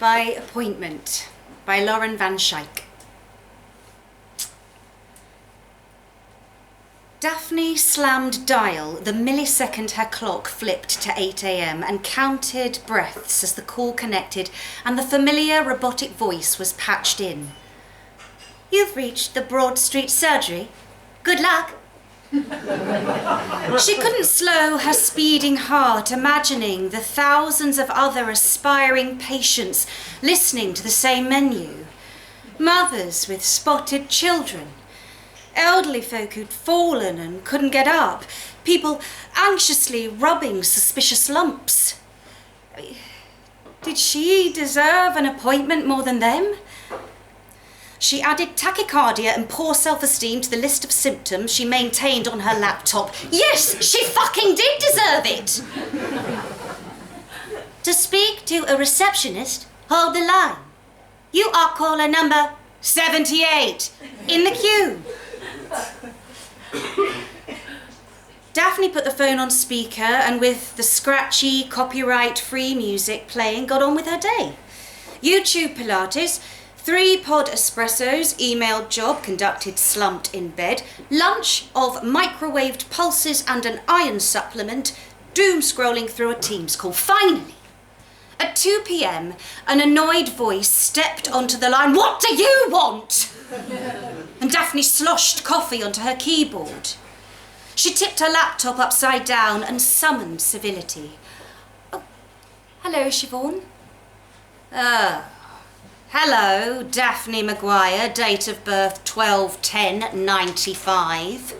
by Appointment by Lauren Van Schaik. Daphne slammed dial the millisecond her clock flipped to 8 a.m. and counted breaths as the call connected and the familiar robotic voice was patched in. "You've reached the Broad Street surgery. Good luck." She couldn't slow her speeding heart, imagining the thousands of other aspiring patients listening to the same menu. Mothers with spotted children, elderly folk who'd fallen and couldn't get up, people anxiously rubbing suspicious lumps. Did she deserve an appointment more than them? She added tachycardia and poor self-esteem to the list of symptoms she maintained on her laptop. Yes, she fucking did deserve it! "To speak to a receptionist, hold the line. You are caller number 78 in the queue." Daphne put the phone on speaker and with the scratchy, copyright-free music playing, got on with her day. YouTube Pilates, 3-pod espressos, emailed job, conducted slumped in bed, lunch of microwaved pulses and an iron supplement, doom scrolling through a Teams call. Finally, at 2 p.m, an annoyed voice stepped onto the line. "What do you want?" And Daphne sloshed coffee onto her keyboard. She tipped her laptop upside down and summoned civility. "Oh, hello, Siobhan." Hello, Daphne Maguire, date of birth 12/10/95.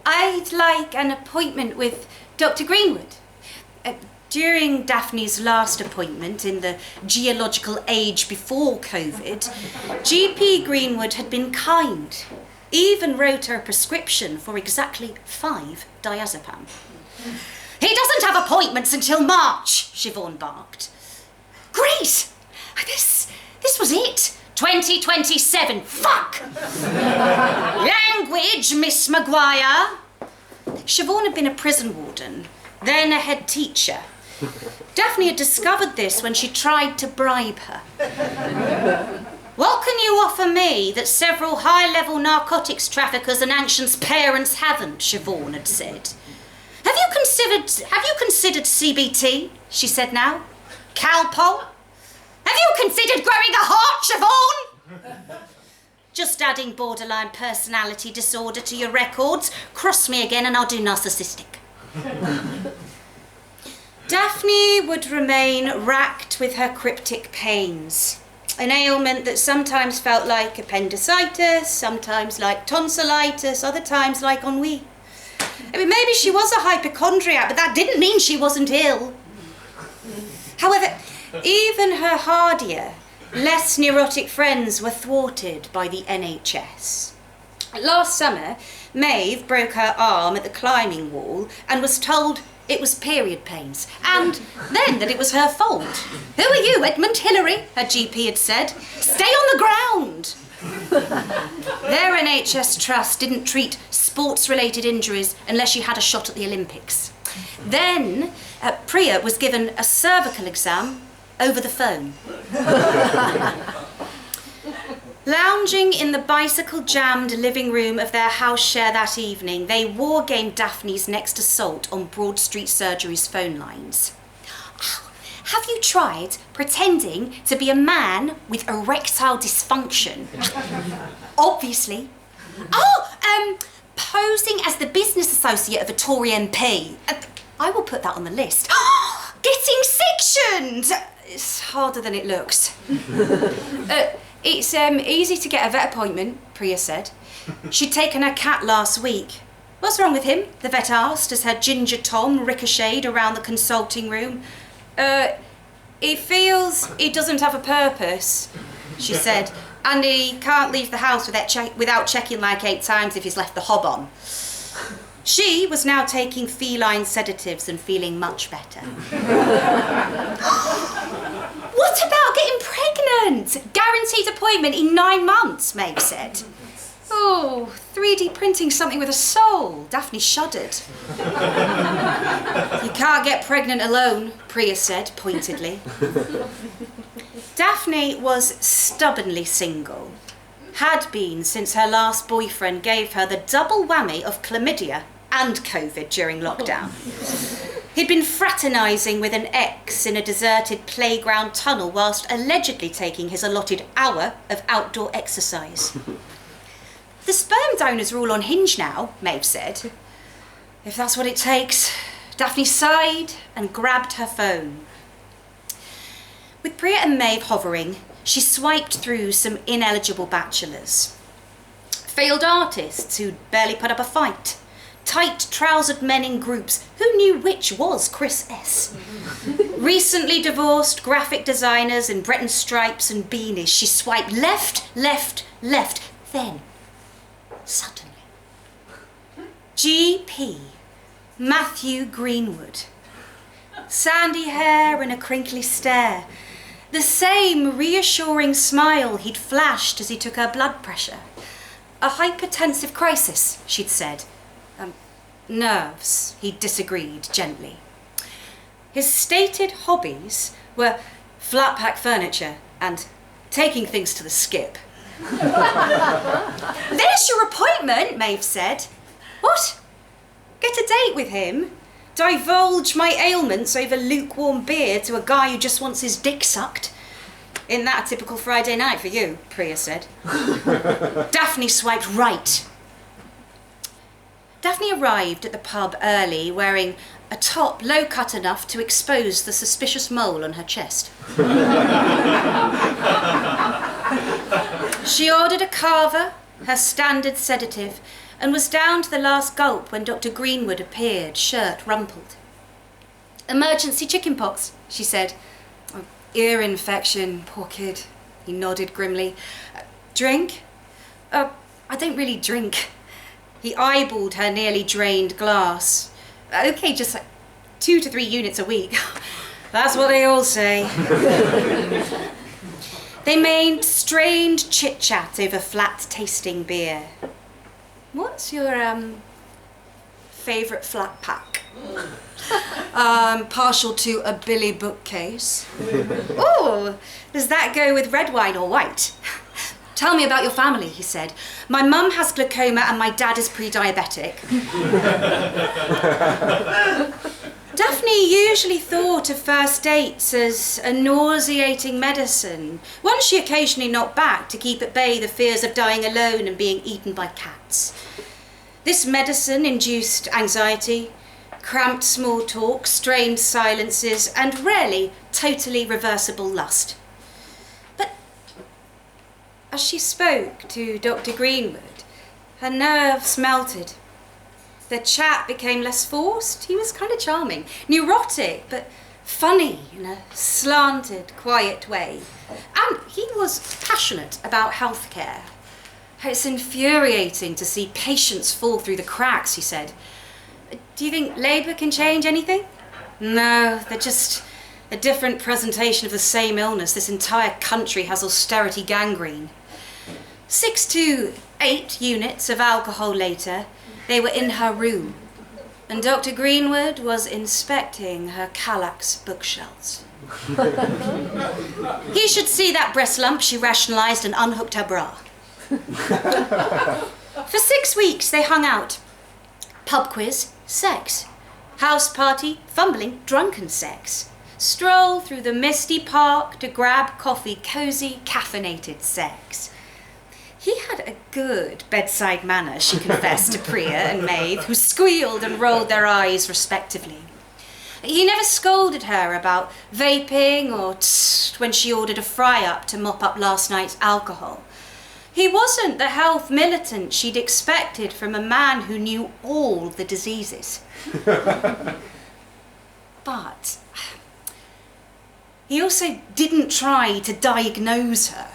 I'd like an appointment with Dr. Greenwood. During Daphne's last appointment in the geological age before COVID, GP Greenwood had been kind, even wrote her a prescription for exactly 5 diazepam. "He doesn't have appointments until March," Siobhan barked. "Great! This was it. 2027. Fuck!" "Language, Miss Maguire." Siobhan had been a prison warden, then a head teacher. Daphne had discovered this when she tried to bribe her. "What can you offer me that several high-level narcotics traffickers and Anction's parents haven't?" Siobhan had said. Have you considered CBT?" she said now. "Calpol? Have you considered growing a heart, Siobhan?" "Just adding borderline personality disorder to your records. Cross me again and I'll do narcissistic." Daphne would remain racked with her cryptic pains, an ailment that sometimes felt like appendicitis, sometimes like tonsillitis, other times like ennui. I mean, maybe she was a hypochondriac, but that didn't mean she wasn't ill. However, even her hardier, less neurotic friends were thwarted by the NHS. Last summer, Maeve broke her arm at the climbing wall and was told it was period pains, and then that it was her fault. "Who are you, Edmund Hillary?" her GP had said. "Stay on the ground." Their NHS trust didn't treat sports-related injuries unless you had a shot at the Olympics. Then Priya was given a cervical exam over the phone. Lounging in the bicycle-jammed living room of their house share that evening, they wargamed Daphne's next assault on Broad Street Surgery's phone lines. "Have you tried pretending to be a man with erectile dysfunction?" "Obviously." Posing as the business associate of a Tory MP. I will put that on the list. Getting sectioned! It's harder than it looks. It's easy to get a vet appointment," Priya said. She'd taken her cat last week. "What's wrong with him?" the vet asked as her ginger Tom ricocheted around the consulting room. He feels he doesn't have a purpose," she said, "and he can't leave the house without checking like 8 times if he's left the hob on." She was now taking feline sedatives and feeling much better. "What about getting pregnant? Guaranteed appointment in 9 months, Meg said. "Oh, 3D printing something with a soul," Daphne shuddered. "You can't get pregnant alone," Priya said pointedly. Daphne was stubbornly single, had been since her last boyfriend gave her the double whammy of chlamydia and COVID during lockdown. He'd been fraternising with an ex in a deserted playground tunnel whilst allegedly taking his allotted hour of outdoor exercise. The sperm donors are all on Hinge now, Maeve said. If that's what it takes. Daphne sighed and grabbed her phone. With Priya and Maeve hovering, she swiped through some ineligible bachelors. Failed artists who'd barely put up a fight. Tight-trousered men in groups. Who knew which was Chris S? Recently divorced graphic designers in Breton stripes and beanies. She swiped left, left, left. Then, suddenly, GP Matthew Greenwood. Sandy hair and a crinkly stare. The same reassuring smile he'd flashed as he took her blood pressure. A hypertensive crisis, she'd said. Nerves, he disagreed gently. His stated hobbies were flat pack furniture and taking things to the skip. There's your appointment, Maeve said. What? Get a date with him? Divulge my ailments over lukewarm beer to a guy who just wants his dick sucked? Isn't that a typical Friday night for you? Priya said. Daphne swiped right. Daphne arrived at the pub early, wearing a top low cut enough to expose the suspicious mole on her chest. She ordered a carver, her standard sedative, and was down to the last gulp when Dr. Greenwood appeared, shirt rumpled. Emergency chickenpox, she said. Oh, ear infection, poor kid. He nodded grimly. Drink? I don't really drink. He eyeballed her nearly drained glass. Okay, just like 2 to 3 units a week. That's what they all say. They made strained chit-chat over flat-tasting beer. What's your, favourite flat pack? Partial to a Billy bookcase. Oh, does that go with red wine or white? Tell me about your family, he said. My mum has glaucoma and my dad is pre-diabetic. Daphne usually thought of first dates as a nauseating medicine, one she occasionally knocked back to keep at bay the fears of dying alone and being eaten by cats. This medicine induced anxiety, cramped small talk, strained silences, and rarely totally reversible lust. But as she spoke to Dr. Greenwood, her nerves melted. The chat became less forced. He was kind of charming, neurotic, but funny in a slanted, quiet way. And he was passionate about healthcare. It's infuriating to see patients fall through the cracks, he said. Do you think Labour can change anything? No, they're just a different presentation of the same illness. This entire country has austerity gangrene. 6 to 8 units of alcohol later, they were in her room, and Dr. Greenwood was inspecting her Kallax bookshelves. He should see that breast lump, she rationalised, and unhooked her bra. For 6 weeks they hung out. Pub quiz, sex. House party, fumbling, drunken sex. Stroll through the misty park to grab coffee, cosy, caffeinated sex. He had a good bedside manner, she confessed to Priya and Maeve, who squealed and rolled their eyes respectively. He never scolded her about vaping or when she ordered a fry-up to mop up last night's alcohol. He wasn't the health militant she'd expected from a man who knew all the diseases. But he also didn't try to diagnose her.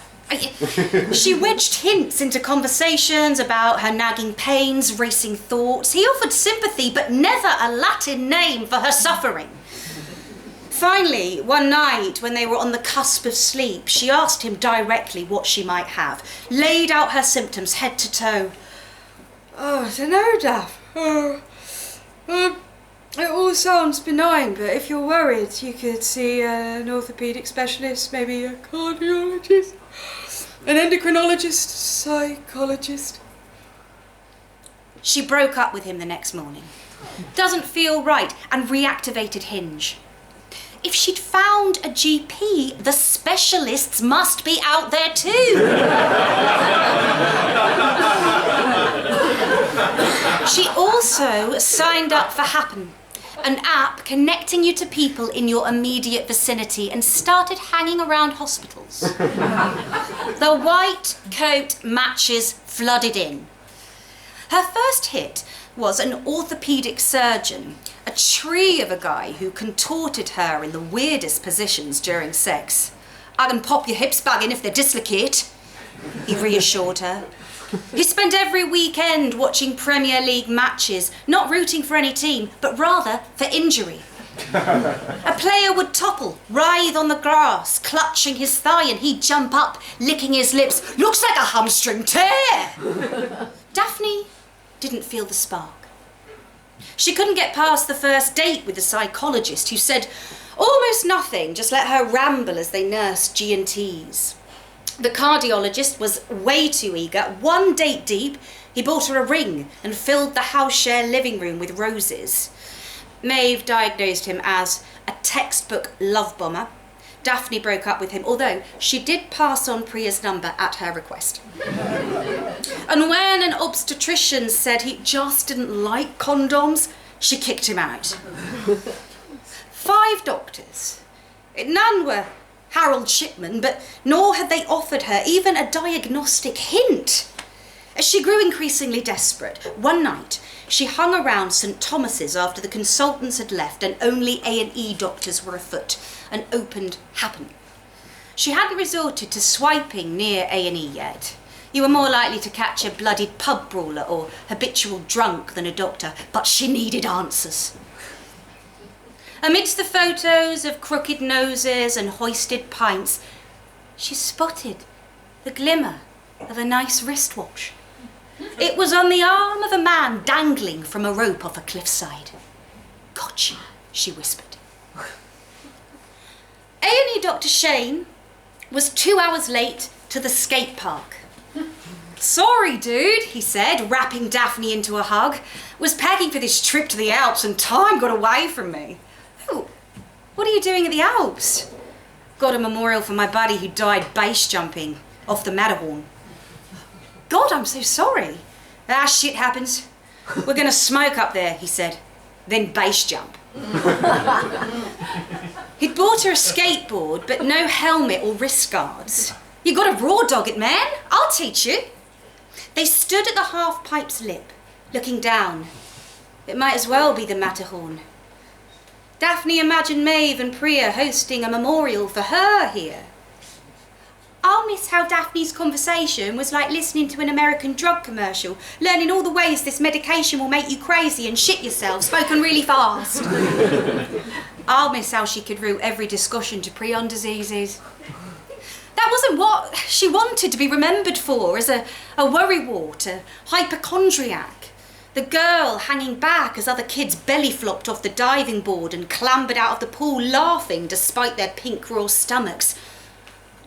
She wedged hints into conversations about her nagging pains, racing thoughts. He offered sympathy, but never a Latin name for her suffering. Finally, one night, when they were on the cusp of sleep, she asked him directly what she might have, laid out her symptoms head to toe. Oh, I don't know, Daph. It all sounds benign, but if you're worried, you could see an orthopaedic specialist, maybe a cardiologist, an endocrinologist, psychologist. She broke up with him the next morning. Doesn't feel right, and reactivated Hinge. If she'd found a GP, the specialists must be out there too. She also signed up for Happen, an app connecting you to people in your immediate vicinity, and started hanging around hospitals. The white coat matches flooded in. Her first hit was an orthopaedic surgeon, a tree of a guy who contorted her in the weirdest positions during sex. "I can pop your hips back in if they dislocate," he reassured her. He spent every weekend watching Premier League matches, not rooting for any team, but rather for injury. A player would topple, writhe on the grass, clutching his thigh, and he'd jump up, licking his lips. "Looks like a hamstring tear!" Daphne didn't feel the spark. She couldn't get past the first date with the psychologist, who said almost nothing, just let her ramble as they nursed G&Ts. The cardiologist was way too eager. One date deep, he bought her a ring and filled the house share living room with roses. Maeve diagnosed him as a textbook love bomber. Daphne broke up with him, although she did pass on Priya's number at her request. And when an obstetrician said he just didn't like condoms, she kicked him out. 5 doctors. None were Harold Shipman, but nor had they offered her even a diagnostic hint. As she grew increasingly desperate, one night she hung around St Thomas's after the consultants had left and only A&E doctors were afoot, and opened Happen. She hadn't resorted to swiping near A&E yet. You were more likely to catch a bloodied pub brawler or habitual drunk than a doctor, but she needed answers. Amidst the photos of crooked noses and hoisted pints, she spotted the glimmer of a nice wristwatch. It was on the arm of a man dangling from a rope off a cliffside. "Gotcha," she whispered. A&E Dr. Shane was 2 hours late to the skate park. "Sorry, dude," he said, wrapping Daphne into a hug. "Was packing for this trip to the Alps and time got away from me." "Oh, what are you doing at the Alps?" "Got a memorial for my buddy who died base jumping off the Matterhorn." "God, I'm so sorry." "Ah, shit happens. We're gonna smoke up there," he said, "then base jump." He'd bought her a skateboard, but no helmet or wrist guards. "You gotta raw dog it, man. I'll teach you." They stood at the half-pipe's lip, looking down. It might as well be the Matterhorn. Daphne imagined Maeve and Priya hosting a memorial for her here. I'll miss how Daphne's conversation was like listening to an American drug commercial, learning all the ways this medication will make you crazy and shit yourself, spoken really fast. I'll miss how she could route every discussion to prion diseases. That wasn't what she wanted to be remembered for, as a worrywart, a hypochondriac. The girl hanging back as other kids belly flopped off the diving board and clambered out of the pool laughing despite their pink raw stomachs.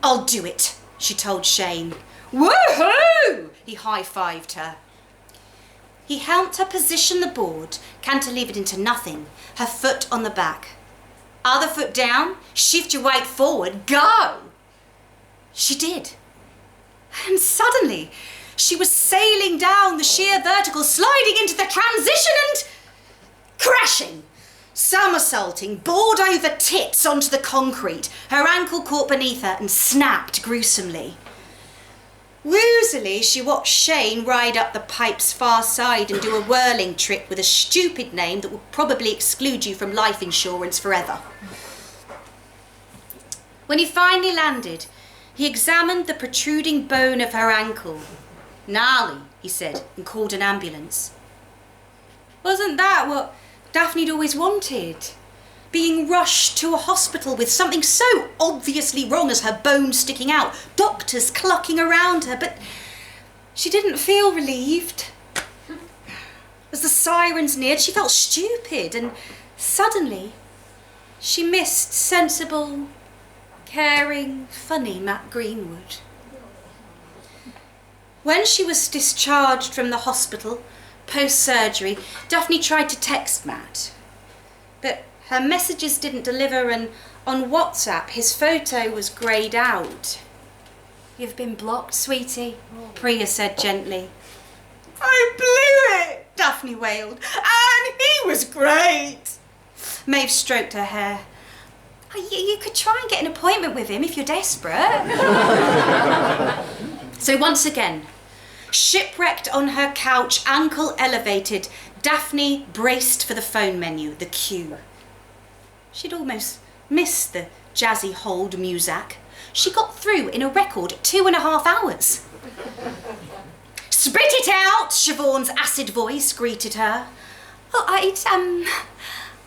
"I'll do it," she told Shane. "Woohoo!" he high-fived her. He helped her position the board, cantilevered into nothing, her foot on the back. "Other foot down, shift your weight forward, go!" She did. And suddenly, she was sailing down the sheer vertical, sliding into the transition and crashing. Somersaulting, board over tits onto the concrete. Her ankle caught beneath her and snapped gruesomely. Woozily, she watched Shane ride up the pipe's far side and do a whirling trick with a stupid name that would probably exclude you from life insurance forever. When he finally landed, he examined the protruding bone of her ankle. "Gnarly," he said, and called an ambulance. Wasn't that what Daphne'd always wanted? Being rushed to a hospital with something so obviously wrong as her bone sticking out, doctors clucking around her, but she didn't feel relieved. As the sirens neared, she felt stupid, and suddenly she missed sensible, caring, funny Matt Greenwood. When she was discharged from the hospital, post-surgery, Daphne tried to text Matt, but her messages didn't deliver, and on WhatsApp his photo was greyed out. "You've been blocked, sweetie," Priya said gently. "I blew it," Daphne wailed, "and he was great." Maeve stroked her hair. You could try and get an appointment with him if you're desperate." So once again, shipwrecked on her couch, ankle elevated, Daphne braced for the phone menu, the queue. She'd almost missed the jazzy hold muzak. She got through in a record 2.5 hours. "Spit it out!" Siobhan's acid voice greeted her. "Oh,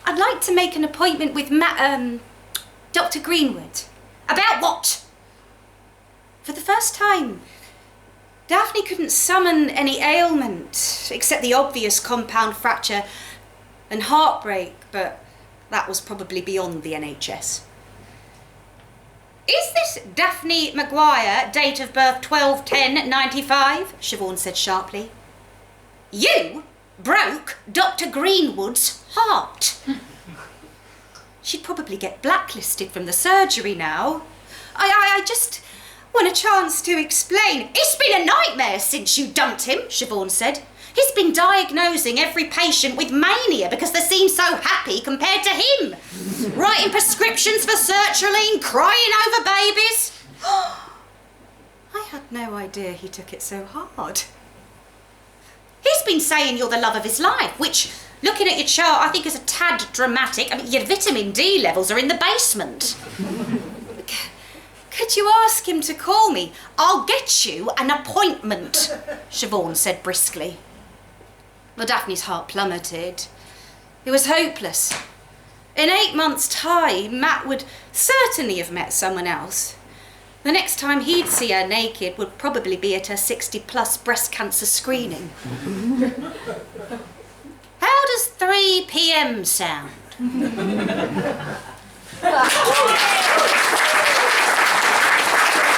I'd like to make an appointment with Dr. Greenwood." "About what?" For the first time, Daphne couldn't summon any ailment except the obvious compound fracture and heartbreak, but that was probably beyond the NHS. "Is this Daphne Maguire, date of birth 12/10/95? Siobhan said sharply. "You broke Dr. Greenwood's heart." She'd probably get blacklisted from the surgery now. I just want a chance to explain." "It's been a nightmare since you dumped him," Siobhan said. "He's been diagnosing every patient with mania because they seem so happy compared to him. Writing prescriptions for sertraline, crying over babies." I had no idea he took it so hard. "He's been saying you're the love of his life, which, looking at your chart, I think is a tad dramatic. I mean, your vitamin D levels are in the basement." "Could you ask him to call me?" "I'll get you an appointment," Siobhan said briskly. Well, Daphne's heart plummeted. It was hopeless. In 8 months' time, Matt would certainly have met someone else. The next time he'd see her naked would probably be at her 60-plus breast cancer screening. How does 3 p.m. sound?